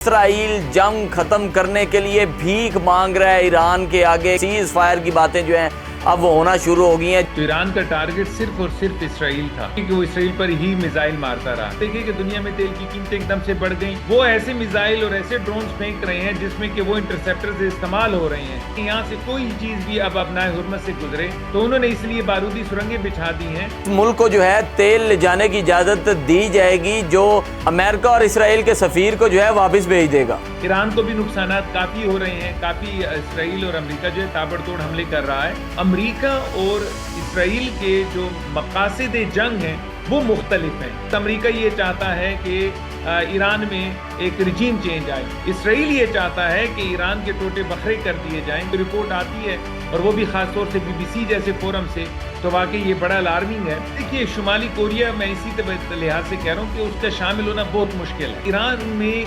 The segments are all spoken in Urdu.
اسرائیل جنگ ختم کرنے کے لیے بھیک مانگ رہا ہے ایران کے آگے. سیز فائر کی باتیں جو ہیں اب وہ ہونا شروع ہو گئی ہیں. تو ایران کا ٹارگٹ صرف اور صرف اسرائیل تھا کہ وہ اسرائیل پر ہی میزائل مارتا رہا. دیکھیں کہ دنیا میں تیل کی قیمتیں ایک دم سے بڑھ گئیں. وہ ایسے میزائل اور ایسے ڈرونز پھینک رہے ہیں جس میں کہ وہ انٹرسیپٹر سے استعمال ہو رہے ہیں. یہاں سے کوئی چیز بھی اب اپنائے حرمت سے گزرے تو انہوں نے اس لیے بارودی سرنگیں بچھا دی ہیں. ملک کو جو ہے تیل لے جانے کی اجازت دی جائے گی جو امریکہ اور اسرائیل کے سفیر کو جو ہے واپس بھیج دے گا. ایران کو بھی نقصانات کافی ہو رہے ہیں. کافی اسرائیل اور امریکہ جو ہے تابڑ توڑ حملے کر رہا ہے. امریکہ اور اسرائیل کے جو مقاصد جنگ ہیں وہ مختلف ہیں. امریکہ یہ چاہتا ہے کہ ایران میں ایک رجیم چینج آئے. اسرائیل یہ چاہتا ہے کہ ایران کے ٹوٹے بکھرے کر دیے جائیں. رپورٹ آتی ہے اور وہ بھی خاص طور سے BBC جیسے فورم سے, تو واقعی یہ بڑا الارمنگ ہے. دیکھیے شمالی کوریا, میں اسی لحاظ سے کہہ رہا ہوں کہ اس کا شامل ہونا بہت مشکل ہے. ایران میں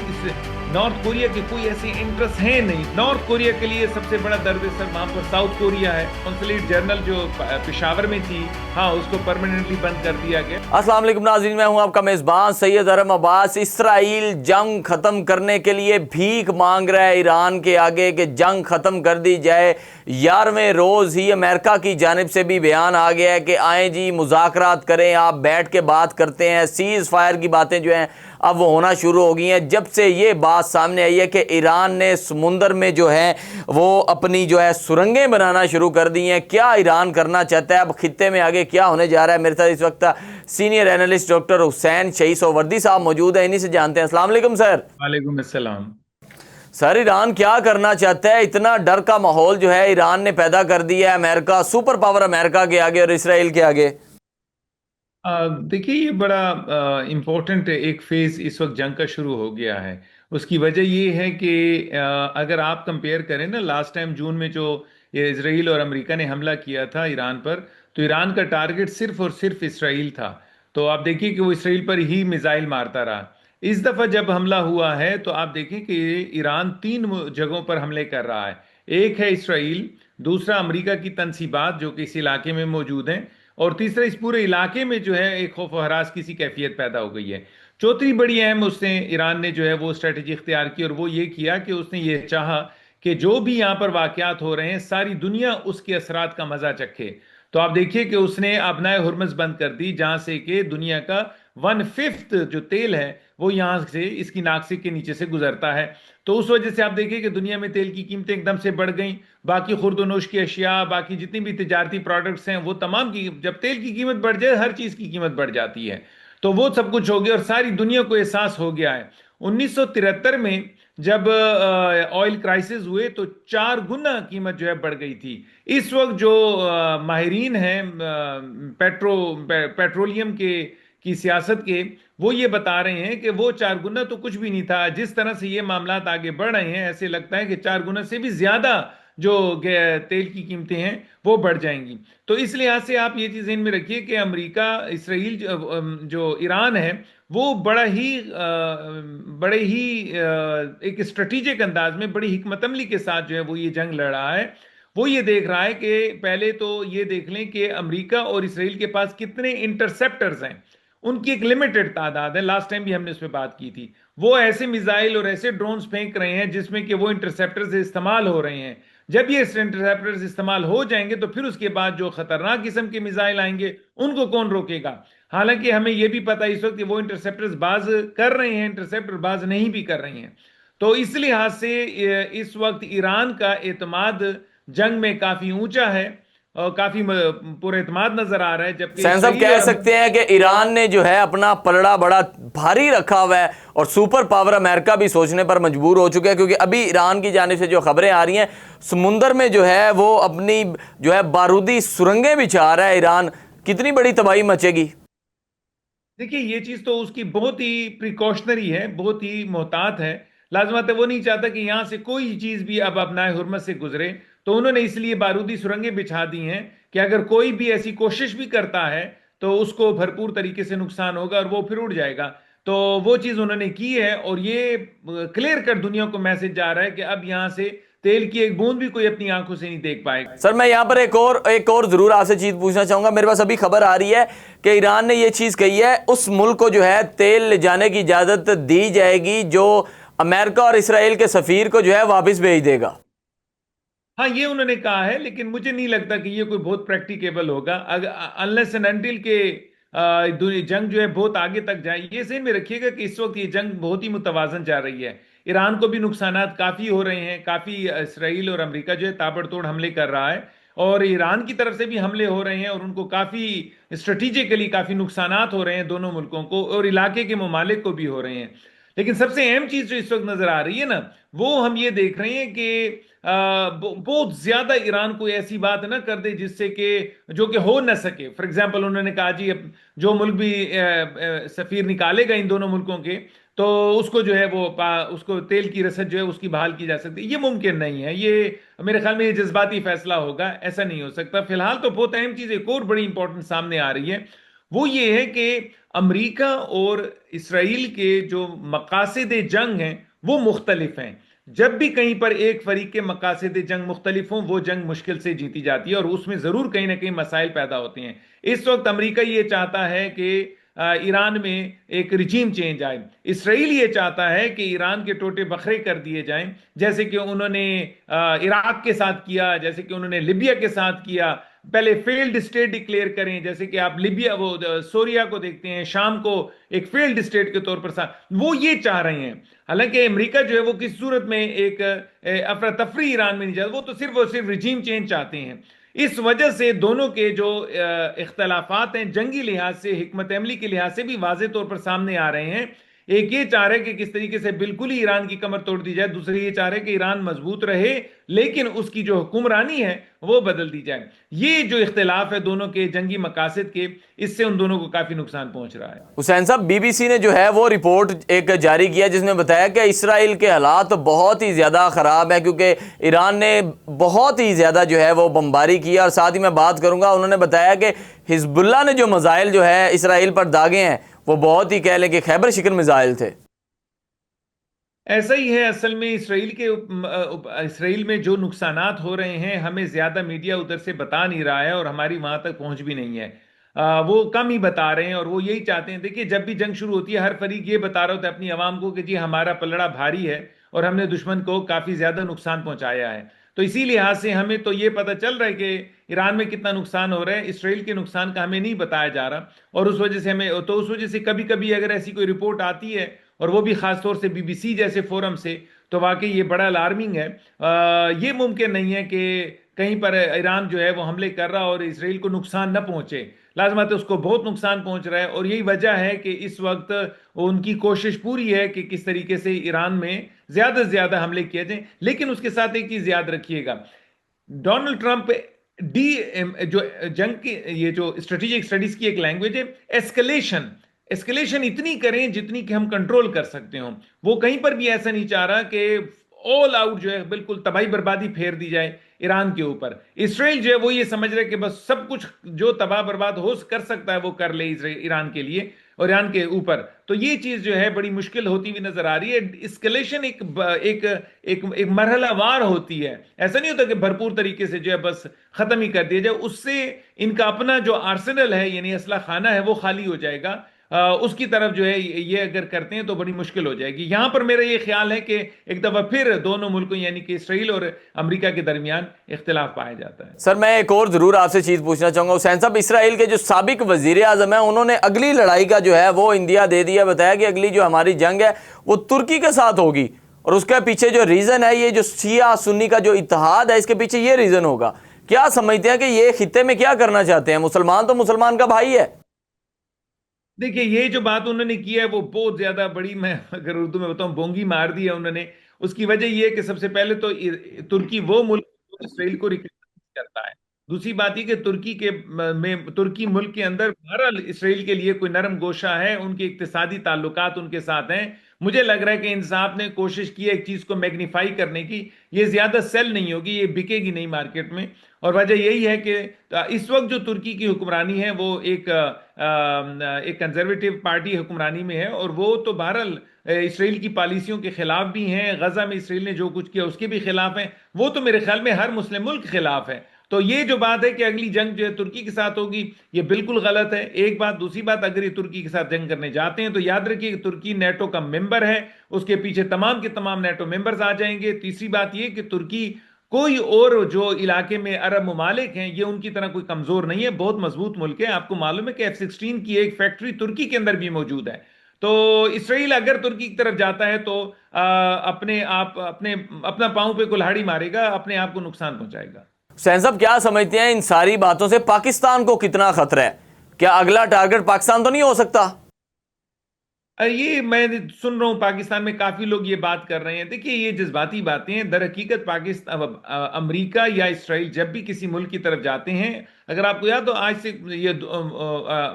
نارتھ کوریا کے کوئی ایسے انٹرسٹ ہیں نہیں. نارتھ کوریا کے لیے سب سے بڑا درد سر وہاں پر ساؤتھ کوریا ہے. قونصلیٹ جنرل جو پشاور میں تھی, ہاں اس کو پرماننٹلی بند کر دیا گیا. السلام علیکم ناظرین, میں ہوں آپ کا میزبان سید ارم عباس. اسرائیل جنگ ختم کرنے کے لیے بھیک مانگ رہا ہے ایران کے آگے کہ جنگ ختم کر دی جائے. 11ویں روز ہی امریکہ کی جانب سے بھی بیان آ گیا ہے کہ آئیں جی مذاکرات کریں, آپ بیٹھ کے بات کرتے ہیں. سیز فائر کی باتیں جو ہیں اب وہ ہونا شروع ہو گئی ہیں جب سے یہ بات سامنے آئی ہے کہ ایران نے سمندر میں جو ہے وہ اپنی جو ہے سرنگیں بنانا شروع کر دی ہیں. کیا ایران کرنا چاہتا ہے, اب خطے میں آگے کیا ہونے جا رہا ہے؟ میرے ساتھ اس وقت سینئر اینالسٹ ڈاکٹر حسین شہی سہروردی صاحب موجود ہیں, انہی سے جانتے ہیں. السلام علیکم سر. وعلیکم السلام. سر ایران کیا کرنا چاہتا ہے؟ اتنا ڈر کا ماحول جو ہے ایران نے پیدا کر دیا ہے امریکہ, سپر پاور امریکہ کے آگے اور اسرائیل کے آگے. دیکھیے یہ بڑا امپورٹنٹ ایک فیز اس وقت جنگ کا شروع ہو گیا ہے. اس کی وجہ یہ ہے کہ اگر آپ کمپیئر کریں نا, لاسٹ ٹائم جون میں جو اسرائیل اور امریکہ نے حملہ کیا تھا ایران پر, تو ایران کا ٹارگٹ صرف اور صرف اسرائیل تھا. تو آپ دیکھیے کہ وہ اسرائیل پر ہی میزائل مارتا رہا. اس دفعہ جب حملہ ہوا ہے تو آپ دیکھیں کہ ایران 3 جگہوں پر حملے کر رہا ہے. ایک ہے اسرائیل, دوسرا امریکہ کی تنصیبات جو کہ اس علاقے میں موجود ہیں, اور تیسرا اس پورے علاقے میں جو ہے ایک خوف و ہراس کی سی کیفیت پیدا ہو گئی ہے. چوتھی بڑی اہم اس نے ایران نے جو ہے وہ اسٹریٹجی اختیار کی, اور وہ یہ کیا کہ اس نے یہ چاہا کہ جو بھی یہاں پر واقعات ہو رہے ہیں ساری دنیا اس کے اثرات کا مزہ چکھے. تو آپ دیکھیے کہ اس نے ابنائے ہرمز بند کر دی, جہاں سے کہ دنیا کا 1/5 جو تیل ہے وہ یہاں سے اس کی ناک کے نیچے سے گزرتا ہے. تو اس وجہ سے آپ دیکھیں کہ دنیا میں تیل کی قیمتیں ایک دم سے بڑھ گئیں. باقی خورد و نوش کی اشیاء, باقی جتنی بھی تجارتی پروڈکٹس ہیں وہ تمام کی, جب تیل کی قیمت بڑھ جائے ہر چیز کی قیمت بڑھ جاتی ہے. تو وہ سب کچھ ہو گیا اور ساری دنیا کو احساس ہو گیا ہے. 1973 میں جب آئل کرائسس ہوئے تو 4 گنا قیمت جو ہے بڑھ گئی تھی. اس وقت جو ماہرین ہیں پیٹرولیم کی سیاست کے, وہ یہ بتا رہے ہیں کہ وہ 4 گنا تو کچھ بھی نہیں تھا. جس طرح سے یہ معاملات آگے بڑھ رہے ہیں ایسے لگتا ہے کہ 4 گنا سے بھی زیادہ جو تیل کی قیمتیں ہیں وہ بڑھ جائیں گی. تو اس لحاظ سے آپ یہ چیز ذہن میں رکھیے کہ امریکہ اسرائیل جو ایران ہے وہ بڑے ہی ایک اسٹریٹجک انداز میں بڑی حکمت عملی کے ساتھ جو ہے وہ یہ جنگ لڑ رہا ہے. وہ یہ دیکھ رہا ہے کہ پہلے تو یہ دیکھ لیں کہ امریکہ اور اسرائیل کے پاس کتنے انٹرسیپٹرز ہیں. ان کی ایک لمیٹڈ تعداد ہے. لاسٹ ٹائم بھی ہم نے اس پہ بات کی تھی. وہ ایسے میزائل اور ایسے ڈرونز پھینک رہے ہیں جس میں کہ وہ انٹرسیپٹر سے استعمال ہو رہے ہیں. جب یہ انٹرسیپٹر سے استعمال ہو جائیں گے تو پھر اس کے بعد جو خطرناک قسم کے میزائل آئیں گے ان کو کون روکے گا؟ حالانکہ ہمیں یہ بھی پتہ اس وقت کہ وہ انٹرسیپٹرز باز کر رہے ہیں, انٹرسیپٹر باز نہیں بھی کر رہے ہیں. تو اس لحاظ سے اس وقت ایران کا اعتماد جنگ میں کافی اونچا ہے اور کافی پر اعتماد نظر آ رہا ہے. جبکہ صاحب کہہ سکتے ہیں کہ ایران نے جو ہے اپنا پلڑا بڑا بھاری رکھا ہوا ہے اور سپر پاور امریکہ بھی سوچنے پر مجبور ہو چکا ہے, کیونکہ ابھی ایران کی جانب سے جو خبریں آ رہی ہیں سمندر میں جو ہے وہ اپنی جو ہے بارودی سرنگیں بچھا رہا ہے ایران. کتنی بڑی تباہی مچے گی؟ دیکھیے یہ چیز تو اس کی بہت ہی پریکاشنری ہے, بہت ہی محتاط ہے. لازمات ہے وہ نہیں چاہتا کہ یہاں سے کوئی چیز بھی اب اپنائے حرمت سے گزرے. تو انہوں نے اس لیے بارودی سرنگیں بچھا دی ہیں کہ اگر کوئی بھی ایسی کوشش بھی کرتا ہے تو اس کو بھرپور طریقے سے نقصان ہوگا اور وہ پھر اڑ جائے گا. تو وہ چیز انہوں نے کی ہے اور یہ کلیئر کر دنیا کو میسج جا رہا ہے کہ اب یہاں سے تیل کی ایک بوند بھی کوئی اپنی آنکھوں سے نہیں دیکھ پائے گا. سر میں یہاں پر ایک اور ضرور آپ سے چیز پوچھنا چاہوں گا. میرے پاس ابھی خبر آ رہی ہے کہ ایران نے یہ چیز کہی ہے اس ملک کو جو ہے تیل لے جانے کی اجازت دی جائے گی جو امریکہ اور اسرائیل کے سفیر کو جو ہے واپس بھیج دے گا۔ ہاں یہ انہوں نے کہا ہے، لیکن مجھے نہیں لگتا کہ یہ کوئی بہت پریکٹیکیبل ہوگا unless and until کہ جنگ جو ہے بہت آگے تک جائے۔ یہ ذہن میں رکھیے گا کہ اس وقت یہ جنگ بہت ہی متوازن جا رہی ہے، ایران کو بھی نقصانات کافی ہو رہے ہیں، کافی اسرائیل اور امریکہ جو ہے تابڑ توڑ حملے کر رہا ہے، اور ایران کی طرف سے بھی حملے ہو رہے ہیں، اور ان کو کافی اسٹریٹجیکلی کافی نقصانات ہو رہے ہیں دونوں ملکوں کو، اور علاقے کے ممالک کو بھی ہو رہے ہیں۔ لیکن سب سے اہم چیز جو اس وقت نظر آ رہی ہے نا، وہ ہم یہ دیکھ رہے ہیں کہ بہت زیادہ ایران کوئی ایسی بات نہ کر دے جس سے کہ جو کہ ہو نہ سکے۔ فار ایگزامپل انہوں نے کہا جی جو ملک بھی سفیر نکالے گا ان دونوں ملکوں کے، تو اس کو جو ہے وہ اس کو تیل کی رسد جو ہے اس کی بحال کی جا سکتی ہے۔ یہ ممکن نہیں ہے، یہ میرے خیال میں یہ جذباتی فیصلہ ہوگا، ایسا نہیں ہو سکتا۔ فی الحال تو بہت اہم چیز ایک اور بڑی امپورٹنٹ سامنے آ رہی ہے، وہ یہ ہے کہ امریکہ اور اسرائیل کے جو مقاصد جنگ ہیں وہ مختلف ہیں۔ جب بھی کہیں پر ایک فریق کے مقاصد جنگ مختلف ہوں، وہ جنگ مشکل سے جیتی جاتی ہے، اور اس میں ضرور کہیں نہ کہیں مسائل پیدا ہوتے ہیں۔ اس وقت امریکہ یہ چاہتا ہے کہ ایران میں ایک رجیم چینج آئے، اسرائیل یہ چاہتا ہے کہ ایران کے ٹوٹے بکھرے کر دیے جائیں، جیسے کہ انہوں نے عراق کے ساتھ کیا، جیسے کہ انہوں نے لیبیا کے ساتھ کیا۔ پہلے فیلڈ اسٹیٹ ڈکلیئر کریں، جیسے کہ آپ لیبیا وہ سوریا کو دیکھتے ہیں، شام کو ایک فیلڈ اسٹیٹ کے طور پر وہ یہ چاہ رہے ہیں۔ حالانکہ امریکہ جو ہے وہ کس صورت میں ایک افراتفری ایران میں نہیں چاہتا، وہ تو صرف اور صرف رجیم چینج چاہتے ہیں۔ اس وجہ سے دونوں کے جو اختلافات ہیں جنگی لحاظ سے، حکمت عملی کے لحاظ سے بھی واضح طور پر سامنے آ رہے ہیں۔ ایک یہ چاہ رہے کہ کس طریقے سے بالکل ہی ایران کی کمر توڑ دی جائے، دوسرے یہ چاہ رہے کہ ایران مضبوط رہے لیکن اس کی جو حکمرانی ہے وہ بدل دی جائے۔ یہ جو اختلاف ہے دونوں کے جنگی مقاصد کے، اس سے ان دونوں کو کافی نقصان پہنچ رہا ہے۔ حسین صاحب، بی بی سی نے جو ہے وہ رپورٹ ایک جاری کیا جس میں بتایا کہ اسرائیل کے حالات بہت ہی زیادہ خراب ہیں، کیونکہ ایران نے بہت ہی زیادہ جو ہے وہ بمباری کیا، اور ساتھ ہی میں بات کروں گا، انہوں نے بتایا کہ حزب اللہ نے جو میزائل جو ہے اسرائیل پر داغے ہیں وہ بہت ہی کہہ لیں کہ خیبر شکن میزائل تھے۔ ایسا ہی ہے اصل میں، اسرائیل میں جو نقصانات ہو رہے ہیں ہمیں زیادہ میڈیا ادھر سے بتا نہیں رہا ہے، اور ہماری وہاں تک پہنچ بھی نہیں ہے۔ وہ کم ہی بتا رہے ہیں، اور وہ یہی چاہتے ہیں۔ دیکھیے جب بھی جنگ شروع ہوتی ہے ہر فریق یہ بتا رہا ہوتا ہے اپنی عوام کو کہ جی ہمارا پلڑا بھاری ہے اور ہم نے دشمن کو کافی زیادہ نقصان پہنچایا ہے۔ تو اسی لحاظ سے ہمیں تو یہ پتہ چل رہا ہے کہ ایران میں کتنا نقصان ہو رہا ہے، اسرائیل کے نقصان کا ہمیں نہیں بتایا جا رہا، اور اس وجہ سے کبھی کبھی اگر ایسی کوئی رپورٹ آتی ہے، اور وہ بھی خاص طور سے بی بی سی جیسے فورم سے، تو واقعی یہ بڑا الارمنگ ہے۔ یہ ممکن نہیں ہے کہ کہیں پر ایران جو ہے وہ حملے کر رہا اور اسرائیل کو نقصان نہ پہنچے، لازمات ہے اس کو بہت نقصان پہنچ رہا ہے، اور یہی وجہ ہے کہ اس وقت ان کی کوشش پوری ہے کہ کس طریقے سے ایران میں زیادہ سے زیادہ حملے کیے جائیں۔ لیکن اس کے ساتھ ایک چیز یاد رکھیے گا، ڈونلڈ ٹرمپ جو جنگ کی یہ جو اسٹریٹجک اسٹڈیز کی ایک لینگویج ہے، ایسکلیشن اتنی کریں جتنی کہ ہم کنٹرول کر سکتے ہوں۔ وہ کہیں پر بھی ایسا نہیں چاہ رہا کہ آل آؤٹ جو ہے بالکل تباہی بربادی پھیر دی جائے ایران کے اوپر۔ اسرائیل جو ہے وہ یہ سمجھ رہے کہ بس سب کچھ جو تباہ برباد ہو کر سکتا ہے وہ کر لے ایران کے لیے اور ایران کے اوپر۔ تو یہ چیز جو ہے بڑی مشکل ہوتی ہوئی نظر آ رہی ہے۔ اسکلیشن ایک مرحلہ وار ہوتی ہے، ایسا نہیں ہوتا کہ بھرپور طریقے سے جو ہے بس ختم ہی کر دیا جائے۔ اس سے ان کا اپنا جو آرسنل ہے یعنی اسلحہ خانہ ہے وہ خالی ہو جائے گا۔ اس کی طرف جو ہے یہ اگر کرتے ہیں تو بڑی مشکل ہو جائے گی۔ یہاں پر میرا یہ خیال ہے کہ ایک دفعہ پھر دونوں ملکوں یعنی کہ اسرائیل اور امریکہ کے درمیان اختلاف پایا جاتا ہے۔ سر میں ایک اور ضرور آپ سے چیز پوچھنا چاہوں گا حسین صاحب، اسرائیل کے جو سابق وزیر اعظم ہیں انہوں نے اگلی لڑائی کا جو ہے وہ اندیا دے دیا، بتایا کہ اگلی جو ہماری جنگ ہے وہ ترکی کے ساتھ ہوگی، اور اس کے پیچھے جو ریزن ہے یہ جو شیعہ سنی کا جو اتحاد ہے اس کے پیچھے یہ ریزن ہوگا۔ کیا سمجھتے ہیں کہ یہ خطے میں کیا کرنا چاہتے ہیں؟ مسلمان تو مسلمان کا بھائی ہے۔ دیکھیے یہ جو بات انہوں نے کی ہے وہ بہت زیادہ بڑی، میں اگر اردو میں بتاؤں بونگی مار دی ہے انہوں نے۔ اس کی وجہ یہ ہے کہ سب سے پہلے تو ترکی وہ ملک جو اسرائیل کو ریکگنائز کرتا ہے۔ دوسری بات یہ کہ ترکی ملک کے اندر بہرحال اسرائیل کے لیے کوئی نرم گوشہ ہے، ان کے اقتصادی تعلقات ان کے ساتھ ہیں۔ مجھے لگ رہا ہے کہ انصاف نے کوشش کی ایک چیز کو میگنیفائی کرنے کی، یہ زیادہ سیل نہیں ہوگی، یہ بکے گی نہیں مارکیٹ میں۔ اور وجہ یہی ہے کہ اس وقت جو ترکی کی حکمرانی ہے وہ ایک کنزرویٹو پارٹی حکمرانی میں ہے، اور وہ تو بہرحال اسرائیل کی پالیسیوں کے خلاف بھی ہیں، غزہ میں اسرائیل نے جو کچھ کیا اس کے بھی خلاف ہیں، وہ تو میرے خیال میں ہر مسلم ملک خلاف ہے۔ تو یہ جو بات ہے کہ اگلی جنگ جو ہے ترکی کے ساتھ ہوگی، یہ بالکل غلط ہے، ایک بات۔ دوسری بات، اگر یہ ترکی کے ساتھ جنگ کرنے جاتے ہیں تو یاد رکھیے کہ ترکی نیٹو کا ممبر ہے، اس کے پیچھے تمام کے تمام نیٹو ممبرز آ جائیں گے۔ تیسری بات یہ کہ ترکی کوئی اور جو علاقے میں عرب ممالک ہیں یہ ان کی طرح کوئی کمزور نہیں ہے، بہت مضبوط ملک ہے۔ آپ کو معلوم ہے کہ F-16 کی ایک فیکٹری ترکی کے اندر بھی موجود ہے۔ تو اسرائیل اگر ترکی کی طرف جاتا ہے تو اپنا پاؤں پہ کلہاڑی مارے گا، اپنے آپ کو نقصان پہنچائے گا۔ حسین صاحب کیا سمجھتے ہیں ان ساری باتوں سے پاکستان کو کتنا خطرہ ہے؟ کیا اگلا ٹارگٹ پاکستان تو نہیں ہو سکتا؟ یہ میں سن رہا ہوں پاکستان میں کافی لوگ یہ بات کر رہے ہیں۔ دیکھیے یہ جذباتی باتیں ہیں، در حقیقت پاکستان امریکہ یا اسرائیل جب بھی کسی ملک کی طرف جاتے ہیں، اگر آپ کو یاد ہو آج سے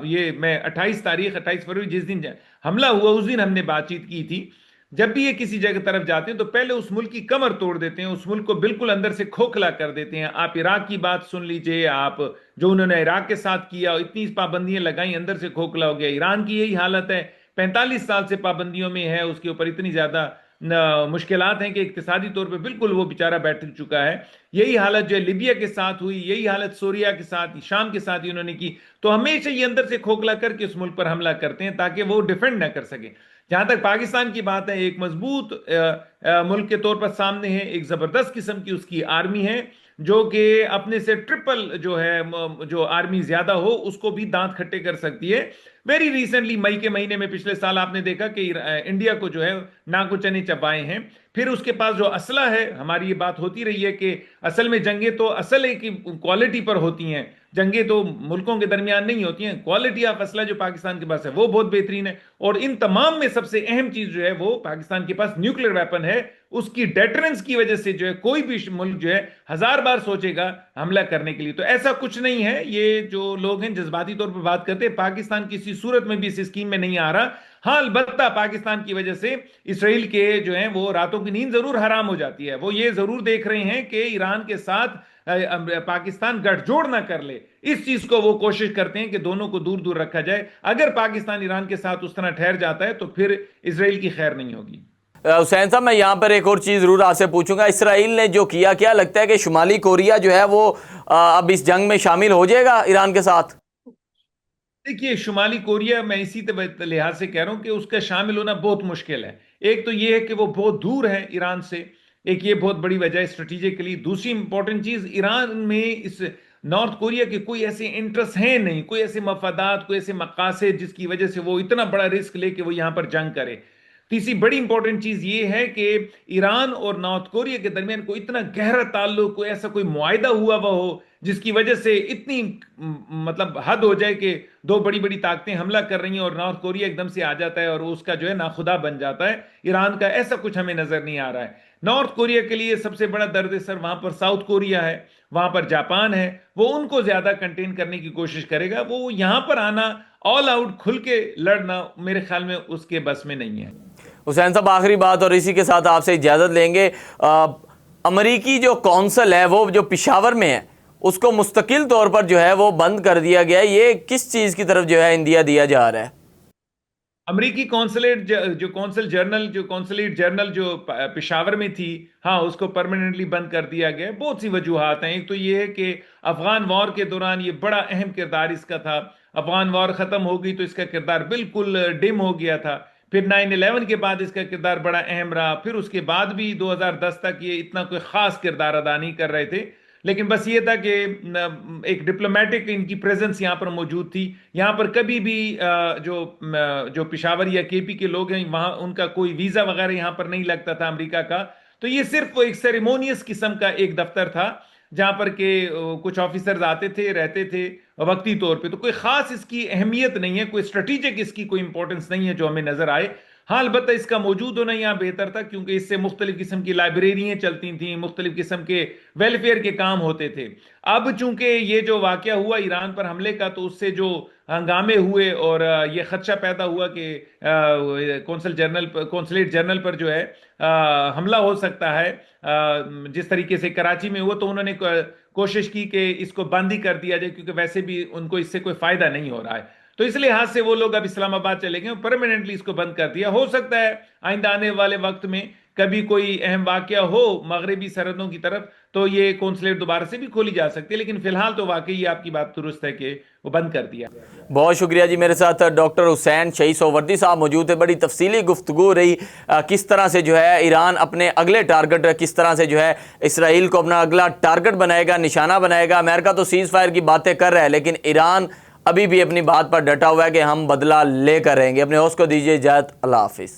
یہ میں 28 فروری جس دن حملہ ہوا اس دن ہم نے بات چیت کی تھی، جب بھی یہ کسی جگہ طرف جاتے ہیں تو پہلے اس ملک کی کمر توڑ دیتے ہیں، اس ملک کو بالکل اندر سے کھوکھلا کر دیتے ہیں۔ آپ عراق کی بات سن لیجئے، آپ جو انہوں نے عراق کے ساتھ کیا، اتنی پابندیاں لگائیں اندر سے کھوکھلا ہو گیا۔ ایران کی یہی حالت ہے، 45 سال سے پابندیوں میں ہے، اس کے اوپر اتنی زیادہ مشکلات ہیں کہ اقتصادی طور پہ بالکل وہ بیچارہ بیٹھ چکا ہے۔ یہی حالت جو ہے لیبیا کے ساتھ ہوئی، یہی حالت سوریا کے ساتھ، شام کے ساتھ انہوں نے کی۔ تو ہمیشہ یہ اندر سے کھوکھلا کر کے اس ملک پر حملہ کرتے ہیں تاکہ وہ ڈیفینڈ نہ کر سکے۔ جہاں تک پاکستان کی بات ہے، ایک مضبوط ملک کے طور پر سامنے ہے، ایک زبردست قسم کی اس کی آرمی ہے جو کہ اپنے سے ٹرپل جو ہے جو آرمی زیادہ ہو اس کو بھی دانت کھٹے کر سکتی ہے۔ ویری ریسنٹلی مئی کے مہینے میں پچھلے سال آپ نے دیکھا کہ انڈیا کو جو ہے ناکو چنے چبائے ہیں۔ پھر اس کے پاس جو اسلحہ ہے، ہماری یہ بات ہوتی رہی ہے کہ اصل میں جنگیں تو اصل ایک کوالٹی پر ہوتی ہیں، جنگیں تو ملکوں کے درمیان نہیں ہوتی ہیں۔ کوالٹی آف اسلحہ جو پاکستان کے پاس ہے وہ بہت بہترین ہے، اور ان تمام میں سب سے اہم چیز جو ہے وہ پاکستان کے پاس نیوکلیر ویپن ہے۔ اس کی ڈیٹرنس کی وجہ سے جو ہے کوئی بھی ملک جو ہے 1000 بار سوچے گا حملہ کرنے کے لیے۔ تو ایسا کچھ نہیں ہے، یہ جو لوگ ہیں جذباتی طور پر بات کرتے ہیں، پاکستان کسی صورت میں بھی اس اسکیم میں نہیں آ رہا۔ ہاں البتہ پاکستان کی وجہ سے اسرائیل کے جو ہیں وہ راتوں کی نیند ضرور حرام ہو جاتی ہے۔ وہ یہ ضرور دیکھ رہے ہیں کہ ایران کے ساتھ پاکستان گٹھ جوڑ نہ کر لے، اس چیز کو وہ کوشش کرتے ہیں کہ دونوں کو دور دور رکھا جائے۔ اگر پاکستان ایران کے ساتھ اس طرح ٹھہر جاتا ہے تو پھر اسرائیل کی خیر نہیں ہوگی۔ حسین صاحب میں یہاں پر ایک اور چیز ضرور آپ سے پوچھوں گا، اسرائیل نے جو کیا لگتا ہے کہ شمالی کوریا جو ہے وہ اب اس جنگ میں شامل ہو جائے گا ایران کے ساتھ؟ دیکھیے شمالی کوریا، میں اسی لحاظ سے کہہ رہا ہوں کہ اس کا شامل ہونا بہت مشکل ہے۔ ایک تو یہ ہے کہ وہ بہت دور ہے ایران سے، ایک یہ بہت بڑی وجہ ہے اسٹریٹجیکلی۔ دوسری امپورٹنٹ چیز، ایران میں اس نارتھ کوریا کے کوئی ایسے انٹرسٹ ہیں نہیں، کوئی ایسے مفادات، کوئی ایسے مقاصد جس کی وجہ سے وہ اتنا بڑا رسک لے کہ وہ یہاں پر جنگ کرے۔ تیسری بڑی امپورٹنٹ چیز یہ ہے کہ ایران اور نارتھ کوریا کے درمیان کوئی اتنا گہرا تعلق، کوئی ایسا کوئی معاہدہ ہوا ہوا ہو جس کی وجہ سے اتنی مطلب حد ہو جائے کہ دو بڑی بڑی طاقتیں حملہ کر رہی ہیں اور نارتھ کوریا ایک دم سے آ جاتا ہے اور اس کا جو ہے ناخدا بن جاتا ہے۔ ایران کا ایسا کچھ ہمیں نظر نہیں آ رہا ہے۔ نارتھ کوریا کے لیے سب سے بڑا درد سر وہاں پر ساؤتھ کوریا ہے، وہاں پر جاپان ہے، وہ ان کو زیادہ کنٹین کرنے کی کوشش کرے گا۔ وہ یہاں پر آنا، آل آؤٹ کھل کے لڑنا، میرے خیال میں اس کے بس میں نہیں ہے۔ حسین صاحب آخری بات، اور اسی کے ساتھ آپ سے اجازت لیں گے، امریکی جو کونسل ہے وہ جو پشاور میں ہے اس کو مستقل طور پر جو ہے وہ بند کر دیا گیا ہے، یہ کس چیز کی طرف جو ہے اندیا دیا جا رہا ہے؟ امریکی کونسلیٹ جرنل جو پشاور میں تھی، ہاں اس کو پرماننٹلی بند کر دیا گیا۔ بہت سی وجوہات ہیں۔ ایک تو یہ ہے کہ افغان وار کے دوران یہ بڑا اہم کردار اس کا تھا، افغان وار ختم ہو گئی تو اس کا کردار بالکل ڈم ہو گیا تھا۔ پھر 9/11 کے بعد اس کا کردار بڑا اہم رہا، پھر اس کے بعد بھی 2010 تک یہ اتنا کوئی خاص کردار ادا نہیں کر رہے تھے۔ لیکن بس یہ تھا کہ ایک ڈپلومیٹک ان کی پریزنس یہاں پر موجود تھی۔ یہاں پر کبھی بھی جو پشاور یا کے پی کے لوگ ہیں وہاں ان کا کوئی ویزا وغیرہ یہاں پر نہیں لگتا تھا امریکہ کا۔ تو یہ صرف ایک سیریمونیس قسم کا ایک دفتر تھا جہاں پر کہ کچھ آفیسرز آتے تھے، رہتے تھے وقتی طور پہ۔ تو کوئی خاص اس کی اہمیت نہیں ہے، کوئی اسٹریٹجک اس کی کوئی امپورٹنس نہیں ہے جو ہمیں نظر آئے۔ ہاں البتہ اس کا موجود ہونا یہاں بہتر تھا کیونکہ اس سے مختلف قسم کی لائبریریاں چلتی تھیں، مختلف قسم کے ویلفیئر کے کام ہوتے تھے۔ اب چونکہ یہ جو واقعہ ہوا ایران پر حملے کا، تو اس سے جو ہنگامے ہوئے اور یہ خدشہ پیدا ہوا کہ کونسلیٹ جنرل پر جو ہے حملہ ہو سکتا ہے، جس طریقے سے کراچی میں ہوا، تو انہوں نے کوشش کی کہ اس کو بند ہی کر دیا جائے کیونکہ ویسے بھی ان کو اس سے کوئی فائدہ نہیں ہو رہا ہے۔ تو اس لحاظ سے وہ لوگ اب اسلام آباد چلے گئے، پرماننٹلی اس کو بند کر دیا۔ ہو سکتا ہے آئندہ آنے والے وقت میں کبھی کوئی اہم واقعہ ہو مغربی سرحدوں کی طرف تو یہ قونصلیٹ دوبارہ سے بھی کھولی جا سکتی ہے، لیکن فی الحال تو واقعی یہ آپ کی بات درست ہے کہ وہ بند کر دیا۔ بہت شکریہ جی، میرے ساتھ ڈاکٹر حسین شہید سہروردی صاحب موجود ہے۔ بڑی تفصیلی گفتگو رہی، کس طرح سے جو ہے ایران اپنے اگلے ٹارگٹ، کس طرح سے جو ہے اسرائیل کو اپنا اگلا ٹارگٹ بنائے گا، نشانہ بنائے گا۔ امریکہ تو سیز فائر کی باتیں کر رہا ہے، لیکن ایران ابھی بھی اپنی بات پر ڈٹا ہوا ہے کہ ہم بدلہ لے کر رہیں گے۔ اپنے ہوسٹ کو دیجیے اجازت، اللہ حافظ۔